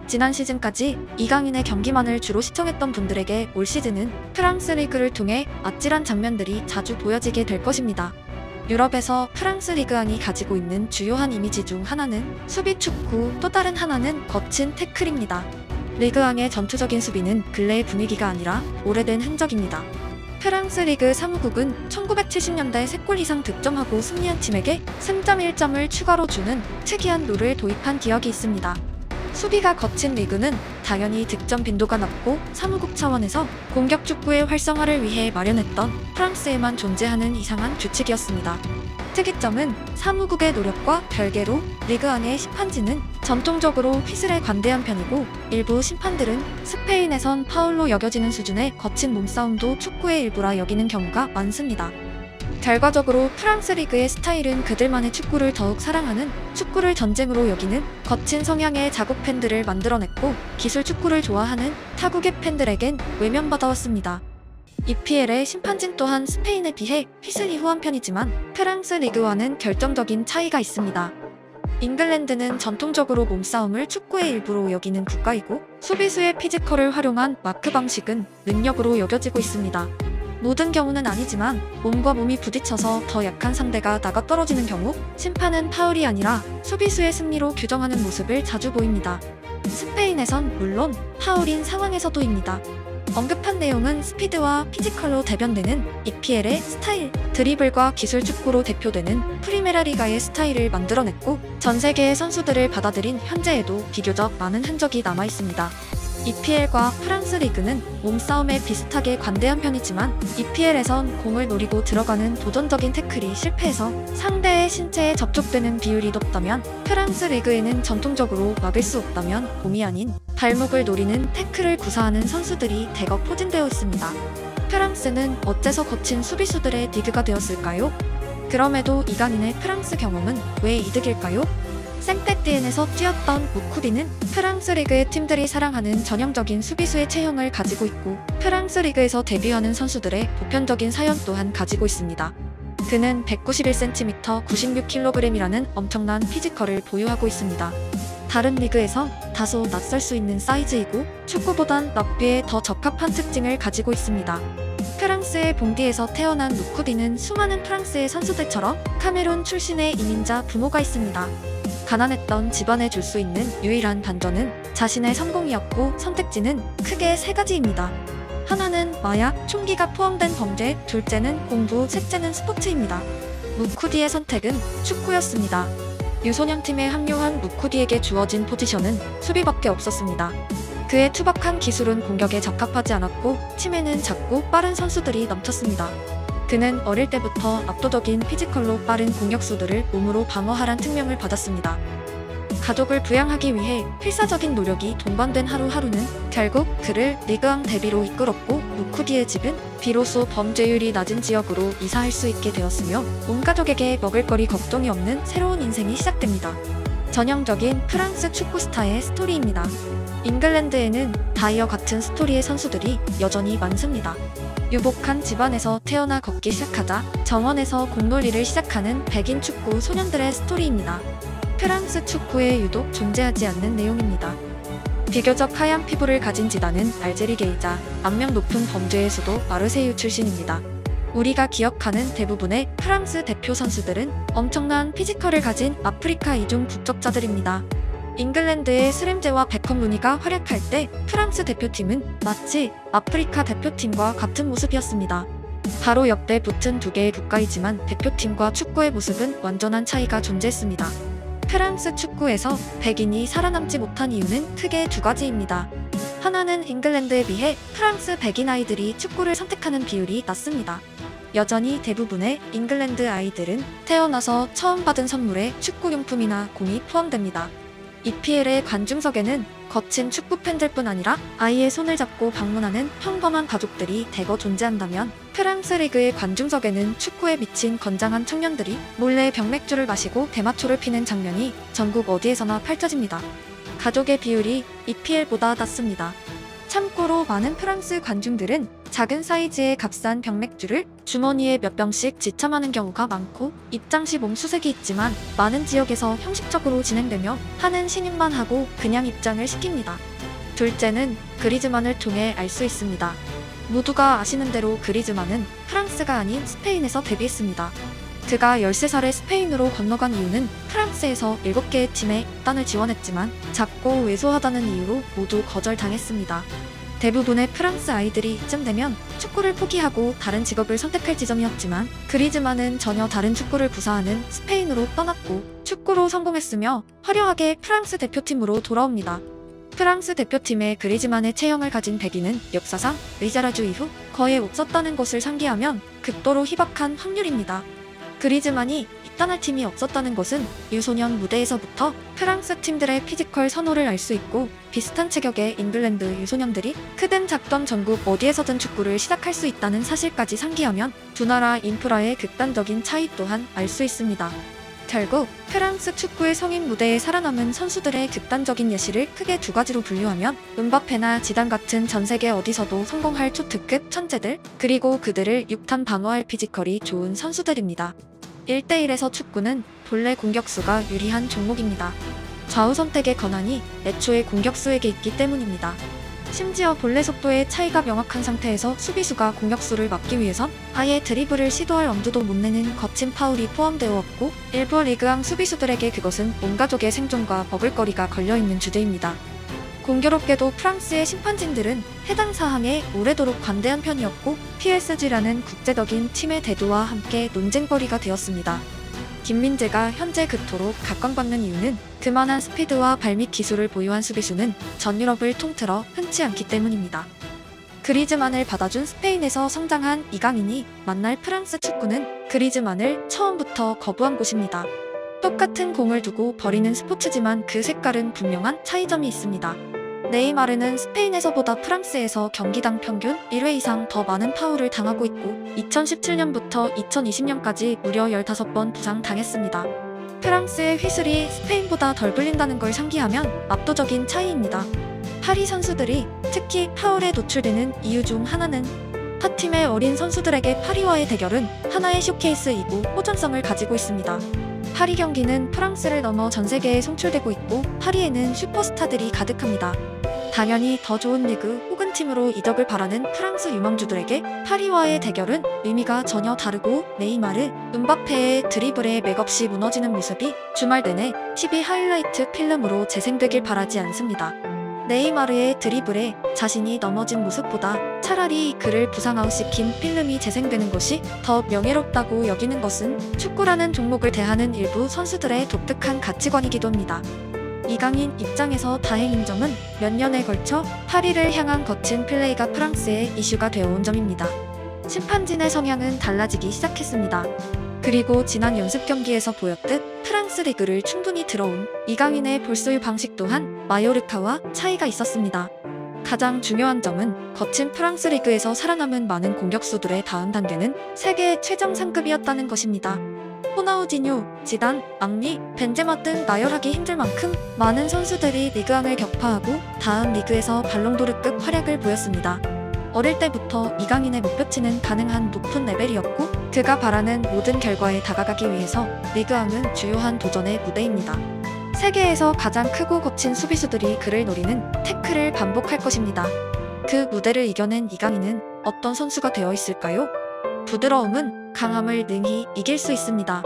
지난 시즌까지 이강인의 경기만을 주로 시청했던 분들에게 올 시즌은 프랑스 리그를 통해 아찔한 장면들이 자주 보여지게 될 것입니다. 유럽에서 프랑스 리그왕이 가지고 있는 주요한 이미지 중 하나는 수비 축구, 또 다른 하나는 거친 태클입니다. 리그왕의 전투적인 수비는 근래의 분위기가 아니라 오래된 흔적입니다. 프랑스 리그 사무국은 1970년대 3골 이상 득점하고 승리한 팀에게 승점 1점을 추가로 주는 특이한 룰을 도입한 기억이 있습니다. 수비가 거친 리그는 당연히 득점 빈도가 낮고 사무국 차원에서 공격 축구의 활성화를 위해 마련했던 프랑스에만 존재하는 이상한 규칙이었습니다. 특이점은 사무국의 노력과 별개로 리그왕의 심판진은 전통적으로 휘슬에 관대한 편이고, 일부 심판들은 스페인에선 파울로 여겨지는 수준의 거친 몸싸움도 축구의 일부라 여기는 경우가 많습니다. 결과적으로 프랑스 리그의 스타일은 그들만의 축구를 더욱 사랑하는, 축구를 전쟁으로 여기는 거친 성향의 자국 팬들을 만들어냈고, 기술 축구를 좋아하는 타국의 팬들에겐 외면받아왔습니다. EPL의 심판진 또한 스페인에 비해 휘슬이 후한 편이지만 프랑스 리그와는 결정적인 차이가 있습니다. 잉글랜드는 전통적으로 몸싸움을 축구의 일부로 여기는 국가이고, 수비수의 피지컬을 활용한 마크 방식은 능력으로 여겨지고 있습니다. 모든 경우는 아니지만 몸과 몸이 부딪혀서 더 약한 상대가 나가 떨어지는 경우 심판은 파울이 아니라 수비수의 승리로 규정하는 모습을 자주 보입니다. 스페인에선 물론 파울인 상황에서도입니다. 언급한 내용은 스피드와 피지컬로 대변되는 EPL의 스타일, 드리블과 기술 축구로 대표되는 프리메라 리가의 스타일을 만들어냈고, 전 세계의 선수들을 받아들인 현재에도 비교적 많은 흔적이 남아있습니다. EPL과 프랑스 리그는 몸싸움에 비슷하게 관대한 편이지만 EPL에선 공을 노리고 들어가는 도전적인 태클이 실패해서 상대의 신체에 접촉되는 비율이 높다면, 프랑스 리그에는 전통적으로 막을 수 없다면 공이 아닌 발목을 노리는 태클을 구사하는 선수들이 대거 포진되어 있습니다. 프랑스는 어째서 거친 수비수들의 리그가 되었을까요? 그럼에도 이강인의 프랑스 경험은 왜 이득일까요? 생떼띠엔에서 뛰었던 무쿠디는 프랑스 리그의 팀들이 사랑하는 전형적인 수비수의 체형을 가지고 있고, 프랑스 리그에서 데뷔하는 선수들의 보편적인 사연 또한 가지고 있습니다. 그는 191cm 96kg이라는 엄청난 피지컬을 보유하고 있습니다. 다른 리그에서 다소 낯설 수 있는 사이즈이고 축구보단 럭비에 더 적합한 특징을 가지고 있습니다. 프랑스의 봉디에서 태어난 무쿠디는 수많은 프랑스의 선수들처럼 카메룬 출신의 이민자 부모가 있습니다. 가난했던 집안에 줄 수 있는 유일한 반전은 자신의 성공이었고, 선택지는 크게 세 가지입니다. 하나는 마약, 총기가 포함된 범죄, 둘째는 공부, 셋째는 스포츠입니다. 무쿠디의 선택은 축구였습니다. 유소년팀에 합류한 무쿠디에게 주어진 포지션은 수비밖에 없었습니다. 그의 투박한 기술은 공격에 적합하지 않았고, 팀에는 작고 빠른 선수들이 넘쳤습니다. 그는 어릴 때부터 압도적인 피지컬로 빠른 공격수들을 몸으로 방어하란 특명을 받았습니다. 가족을 부양하기 위해 필사적인 노력이 동반된 하루하루는 결국 그를 리그왕 데뷔로 이끌었고, 무쿠디의 집은 비로소 범죄율이 낮은 지역으로 이사할 수 있게 되었으며 온 가족에게 먹을거리 걱정이 없는 새로운 인생이 시작됩니다. 전형적인 프랑스 축구 스타의 스토리입니다. 잉글랜드에는 다이어 같은 스토리의 선수들이 여전히 많습니다. 유복한 집안에서 태어나 걷기 시작하자 정원에서 공놀이를 시작하는 백인 축구 소년들의 스토리입니다. 프랑스 축구에 유독 존재하지 않는 내용입니다. 비교적 하얀 피부를 가진 지단은 알제리계이자 악명 높은 범죄의 수도 마르세유 출신입니다. 우리가 기억하는 대부분의 프랑스 대표 선수들은 엄청난 피지컬을 가진 아프리카 이중 국적자들입니다. 잉글랜드의 스램제와 베컴 루니가 활약할 때 프랑스 대표팀은 마치 아프리카 대표팀과 같은 모습이었습니다. 바로 옆에 붙은 두 개의 국가이지만 대표팀과 축구의 모습은 완전한 차이가 존재했습니다. 프랑스 축구에서 백인이 살아남지 못한 이유는 크게 두 가지입니다. 하나는 잉글랜드에 비해 프랑스 백인 아이들이 축구를 선택하는 비율이 낮습니다. 여전히 대부분의 잉글랜드 아이들은 태어나서 처음 받은 선물에 축구용품이나 공이 포함됩니다. EPL의 관중석에는 거친 축구 팬들뿐 아니라 아이의 손을 잡고 방문하는 평범한 가족들이 대거 존재한다면, 프랑스 리그의 관중석에는 축구에 미친 건장한 청년들이 몰래 병맥주를 마시고 대마초를 피는 장면이 전국 어디에서나 펼쳐집니다. 가족의 비율이 EPL보다 낮습니다. 참고로 많은 프랑스 관중들은 작은 사이즈의 값싼 병맥주를 주머니에 몇 병씩 지참하는 경우가 많고, 입장 시 몸수색이 있지만 많은 지역에서 형식적으로 진행되며 하는 신임만 하고 그냥 입장을 시킵니다. 둘째는 그리즈만을 통해 알 수 있습니다. 모두가 아시는 대로 그리즈만은 프랑스가 아닌 스페인에서 데뷔했습니다. 그가 13살에 스페인으로 건너간 이유는 프랑스에서 7개의 팀에 입단을 지원했지만 작고 왜소하다는 이유로 모두 거절당했습니다. 대부분의 프랑스 아이들이 이쯤 되면 축구를 포기하고 다른 직업을 선택할 지점이었지만, 그리즈만은 전혀 다른 축구를 구사하는 스페인으로 떠났고 축구로 성공했으며 화려하게 프랑스 대표팀으로 돌아옵니다. 프랑스 대표팀의 그리즈만의 체형을 가진 백인은 역사상 리자라주 이후 거의 없었다는 것을 상기하면 극도로 희박한 확률입니다. 그리즈만이 입단할 팀이 없었다는 것은 유소년 무대에서부터 프랑스 팀들의 피지컬 선호를 알 수 있고, 비슷한 체격의 잉글랜드 유소년들이 크든 작던 전국 어디에서든 축구를 시작할 수 있다는 사실까지 상기하면 두 나라 인프라의 극단적인 차이 또한 알 수 있습니다. 결국 프랑스 축구의 성인 무대에 살아남은 선수들의 극단적인 예시를 크게 두 가지로 분류하면 음바페나 지단 같은 전 세계 어디서도 성공할 초특급 천재들, 그리고 그들을 육탄 방어할 피지컬이 좋은 선수들입니다. 1대1에서 축구는 본래 공격수가 유리한 종목입니다. 좌우 선택의 권한이 애초에 공격수에게 있기 때문입니다. 심지어 본래 속도의 차이가 명확한 상태에서 수비수가 공격수를 막기 위해선 아예 드리블을 시도할 엄두도 못 내는 거친 파울이 포함되었고, 일부 리그왕 수비수들에게 그것은 온 가족의 생존과 버글거리가 걸려있는 주제입니다. 공교롭게도 프랑스의 심판진들은 해당 사항에 오래도록 관대한 편이었고, PSG라는 국제적인 팀의 대두와 함께 논쟁거리가 되었습니다. 김민재가 현재 그토록 각광받는 이유는 그만한 스피드와 발밑 기술을 보유한 수비수는 전 유럽을 통틀어 흔치 않기 때문입니다. 그리즈만을 받아준 스페인에서 성장한 이강인이 만날 프랑스 축구는 그리즈만을 처음부터 거부한 곳입니다. 똑같은 공을 두고 버리는 스포츠지만 그 색깔은 분명한 차이점이 있습니다. 네이마르는 스페인에서보다 프랑스에서 경기당 평균 1회 이상 더 많은 파울을 당하고 있고, 2017년부터 2020년까지 무려 15번 부상당했습니다. 프랑스의 휘슬이 스페인보다 덜 불린다는 걸 상기하면 압도적인 차이입니다. 파리 선수들이 특히 파울에 노출되는 이유 중 하나는 타 팀의 어린 선수들에게 파리와의 대결은 하나의 쇼케이스이고 호전성을 가지고 있습니다. 파리 경기는 프랑스를 넘어 전 세계에 송출되고 있고, 파리에는 슈퍼스타들이 가득합니다. 당연히 더 좋은 리그 혹은 팀으로 이적을 바라는 프랑스 유망주들에게 파리와의 대결은 의미가 전혀 다르고, 네이마르, 음바페의 드리블에 맥없이 무너지는 모습이 주말 내내 TV 하이라이트 필름으로 재생되길 바라지 않습니다. 네이마르의 드리블에 자신이 넘어진 모습보다 차라리 그를 부상아웃시킨 필름이 재생되는 것이 더 명예롭다고 여기는 것은 축구라는 종목을 대하는 일부 선수들의 독특한 가치관이기도 합니다. 이강인 입장에서 다행인 점은 몇 년에 걸쳐 파리를 향한 거친 플레이가 프랑스의 이슈가 되어온 점입니다. 심판진의 성향은 달라지기 시작했습니다. 그리고 지난 연습 경기에서 보였듯 프랑스 리그를 충분히 들어온 이강인의 볼소유 방식 또한 마요르카와 차이가 있었습니다. 가장 중요한 점은 거친 프랑스 리그에서 살아남은 많은 공격수들의 다음 단계는 세계 최정 상급이었다는 것입니다. 호나우지뉴, 지단, 앙리, 벤제마 등 나열하기 힘들 만큼 많은 선수들이 리그왕을 격파하고 다음 리그에서 발롱도르급 활약을 보였습니다. 어릴 때부터 이강인의 목표치는 가능한 높은 레벨이었고, 그가 바라는 모든 결과에 다가가기 위해서 리그왕은 주요한 도전의 무대입니다. 세계에서 가장 크고 거친 수비수들이 그를 노리는 태클을 반복할 것입니다. 그 무대를 이겨낸 이강인은 어떤 선수가 되어 있을까요? 부드러움은 강함을 능히 이길 수 있습니다.